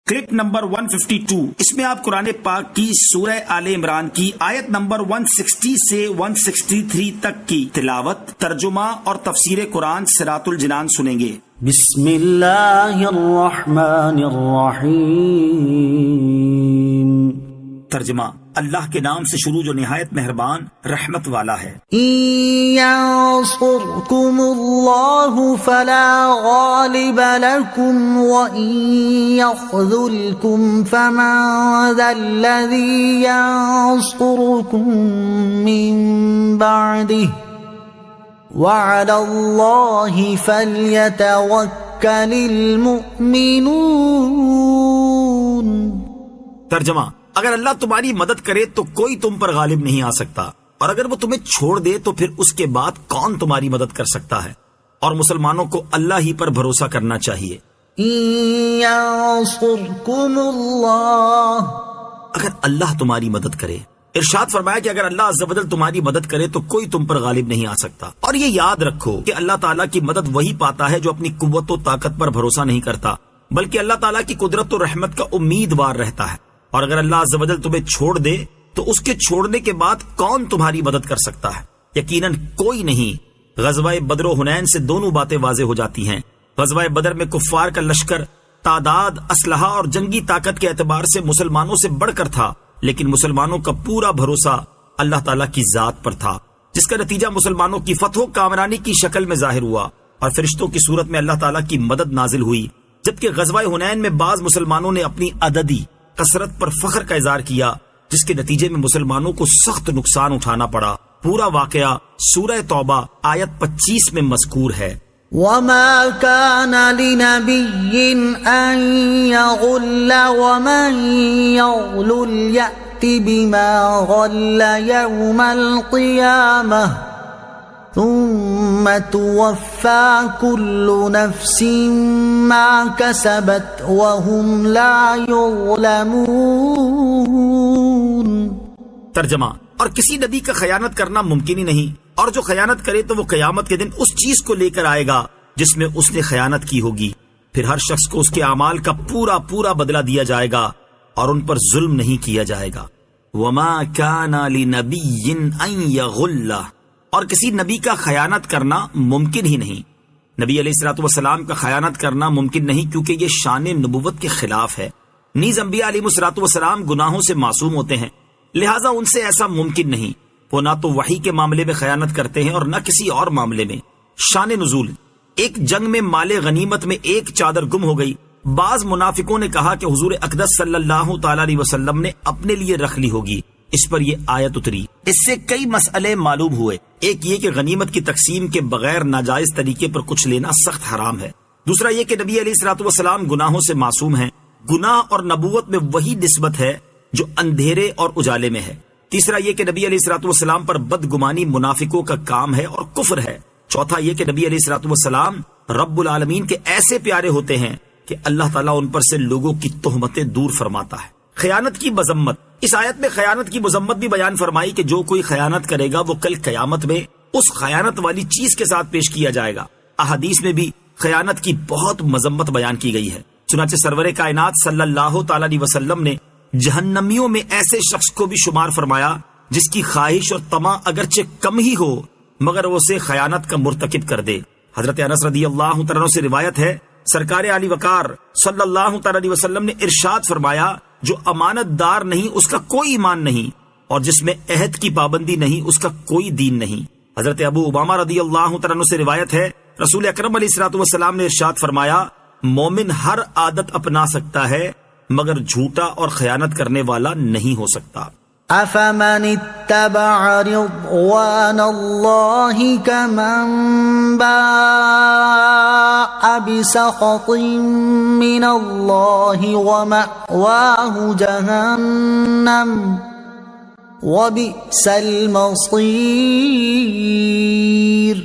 Clip number 152، اس میں آپ قرآن پاک کی سورہ آل عمران کی آیت نمبر 160 سے 163 تک کی تلاوت، ترجمہ اور تفسیر قرآن صراط الجنان سنیں گے۔ بسم اللہ الرحمن الرحیم۔ ترجمہ، اللہ کے نام سے شروع جو نہایت مہربان رحمت والا ہے۔ ينصركم الله فلا غالب لكم وإن يخذلكم فمن ذا الذي ينصركم من بعده وعلى الله فليتوكل المؤمنون۔ ترجمہ، اگر اللہ تمہاری مدد کرے تو کوئی تم پر غالب نہیں آ سکتا، اور اگر وہ تمہیں چھوڑ دے تو پھر اس کے بعد کون تمہاری مدد کر سکتا ہے؟ اور مسلمانوں کو اللہ ہی پر بھروسہ کرنا چاہیے۔ ينصركم الله، اگر اللہ تمہاری مدد کرے، ارشاد فرمایا کہ اگر اللہ عز و جل تمہاری مدد کرے تو کوئی تم پر غالب نہیں آ سکتا۔ اور یہ یاد رکھو کہ اللہ تعالیٰ کی مدد وہی پاتا ہے جو اپنی قوت و طاقت پر بھروسہ نہیں کرتا، بلکہ اللہ تعالیٰ کی قدرت و رحمت کا امیدوار رہتا ہے۔ اور اگر اللہ عز و جل تمہیں چھوڑ دے تو اس کے چھوڑنے کے بعد کون تمہاری مدد کر سکتا ہے؟ یقیناً کوئی نہیں۔ غزوہ بدر و حنین سے دونوں باتیں واضح ہو جاتی ہیں۔ غزوہ بدر میں کفار کا لشکر تعداد، اسلحہ اور جنگی طاقت کے اعتبار سے مسلمانوں سے بڑھ کر تھا، لیکن مسلمانوں کا پورا بھروسہ اللہ تعالیٰ کی ذات پر تھا، جس کا نتیجہ مسلمانوں کی فتح و کامرانی کی شکل میں ظاہر ہوا اور فرشتوں کی صورت میں اللہ تعالیٰ کی مدد نازل ہوئی۔ جبکہ غزوہ حنین میں بعض مسلمانوں نے اپنی عددی کثرت پر فخر کا اظہار کیا، جس کے نتیجے میں مسلمانوں کو سخت نقصان اٹھانا پڑا۔ پورا واقعہ سورہ توبہ آیت 25 میں مذکور ہے۔ وما كان لنبي أن يغل ومن يغل يأت بما غل يوم القيامة ثم توفى كل نفس ما كسبت وهم لا يظلمون۔ ترجمہ، اور کسی نبی کا خیانت کرنا ممکن ہی نہیں، اور جو خیانت کرے تو وہ قیامت کے دن اس چیز کو لے کر آئے گا جس میں اس نے خیانت کی ہوگی، پھر ہر شخص کو اس کے اعمال کا پورا پورا بدلہ دیا جائے گا اور ان پر ظلم نہیں کیا جائے گا۔ وما كان لنبي ان يغل، اور کسی نبی کا خیانت کرنا ممکن ہی نہیں۔ نبی علیہ الصلوۃ والسلام کا خیانت کرنا ممکن نہیں، کیونکہ یہ شان نبوت کے خلاف ہے۔ نیز انبیاء علیہ الصلوۃ والسلام گناہوں سے معصوم ہوتے ہیں، لہٰذا ان سے ایسا ممکن نہیں۔ وہ نہ تو وحی کے معاملے میں خیانت کرتے ہیں اور نہ کسی اور معاملے میں۔ شان نزول، ایک جنگ میں مال غنیمت میں ایک چادر گم ہو گئی۔ بعض منافقوں نے کہا کہ حضور اقدس صلی اللہ تعالی علیہ وسلم نے اپنے لیے رکھ لی ہوگی، اس پر یہ آیت اتری۔ اس سے کئی مسئلے معلوم ہوئے۔ ایک یہ کہ غنیمت کی تقسیم کے بغیر ناجائز طریقے پر کچھ لینا سخت حرام ہے۔ دوسرا یہ کہ نبی علیہ الصلوۃ والسلام گناہوں سے معصوم ہیں۔ گناہ اور نبوت میں وہی نسبت ہے جو اندھیرے اور اجالے میں ہے۔ تیسرا یہ کہ نبی علیہ الصلوۃ والسلام پر بدگمانی منافقوں کا کام ہے اور کفر ہے۔ چوتھا یہ کہ نبی علیہ الصلوۃ والسلام رب العالمین کے ایسے پیارے ہوتے ہیں کہ اللہ تعالیٰ ان پر سے لوگوں کی تہمتیں دور فرماتا ہے۔ خیانت کی مذمت، اس آیت میں خیانت کی مذمت بھی بیان فرمائی کہ جو کوئی خیانت کرے گا وہ کل قیامت میں اس خیانت والی چیز کے ساتھ پیش کیا جائے گا۔ احادیث میں بھی خیانت کی بہت مذمت بیان کی گئی ہے۔ چنانچہ سرور کائنات صلی اللہ تعالی علیہ وسلم نے جہنمیوں میں ایسے شخص کو بھی شمار فرمایا جس کی خواہش اور طمع اگرچہ کم ہی ہو مگر وہ اسے خیانت کا مرتکب کر دے۔ حضرت انس رضی اللہ تعالیٰ عنہ سے روایت ہے، سرکار علی وقار صلی اللہ تعالی علیہ وسلم نے ارشاد فرمایا، جو امانت دار نہیں اس کا کوئی ایمان نہیں، اور جس میں عہد کی پابندی نہیں اس کا کوئی دین نہیں۔ حضرت ابو امامہ رضی اللہ تعالیٰ عنہ سے روایت ہے، رسول اکرم علیہ الصلوۃ والسلام نے ارشاد فرمایا، مومن ہر عادت اپنا سکتا ہے مگر جھوٹا اور خیانت کرنے والا نہیں ہو سکتا۔ افمن اتبع رضوان اللہ کمن باء بسخط من اللہ ومأواہ جہنم وبئس المصیر۔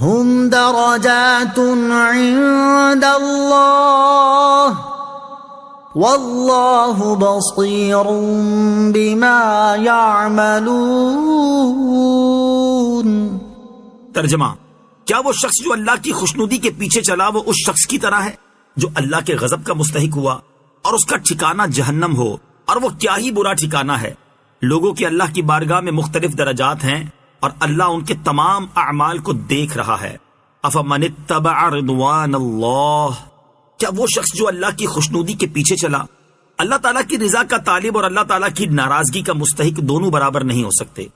ہم درجات عند اللہ واللہ بصیر بما یعملون۔ ترجمہ، کیا وہ شخص جو اللہ کی خوشنودی کے پیچھے چلا وہ اس شخص کی طرح ہے جو اللہ کے غضب کا مستحق ہوا اور اس کا ٹھکانہ جہنم ہو، اور وہ کیا ہی برا ٹھکانہ ہے۔ لوگوں کی اللہ کی بارگاہ میں مختلف درجات ہیں اور اللہ ان کے تمام اعمال کو دیکھ رہا ہے۔ افمن اتبع رضوان اللہ، کیا وہ شخص جو اللہ کی خوشنودی کے پیچھے چلا؟ اللہ تعالیٰ کی رضا کا طالب اور اللہ تعالیٰ کی ناراضگی کا مستحق دونوں برابر نہیں ہو سکتے۔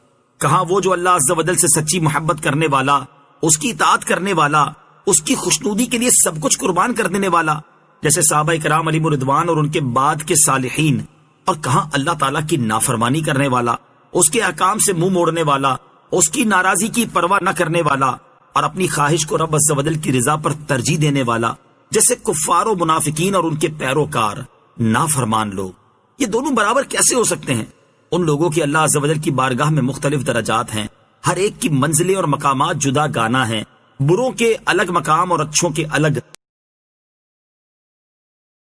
کہاں وہ جو اللہ عز و جل سے سچی محبت کرنے والا، اس کی اطاعت کرنے والا، اس کی خوشنودی کے لیے سب کچھ قربان کر دینے والا، جیسے صحابہ کرام علیہم رضوان اور ان کے بعد کے صالحین، اور کہاں اللہ تعالیٰ کی نافرمانی کرنے والا، اس کے احکام سے منہ موڑنے والا، اس کی ناراضی کی پرواہ نہ کرنے والا، اور اپنی خواہش کو رب عز و جل کی رضا پر ترجیح دینے والا، جیسے کفار و منافقین اور ان کے پیروکار نافرمان لوگ۔ یہ دونوں برابر کیسے ہو سکتے ہیں؟ ان لوگوں کی اللہ عز و جل کی بارگاہ میں مختلف درجات ہیں، ہر ایک کی منزلیں اور مقامات جدا گانا ہیں، بروں کے الگ مقام اور اچھوں کے الگ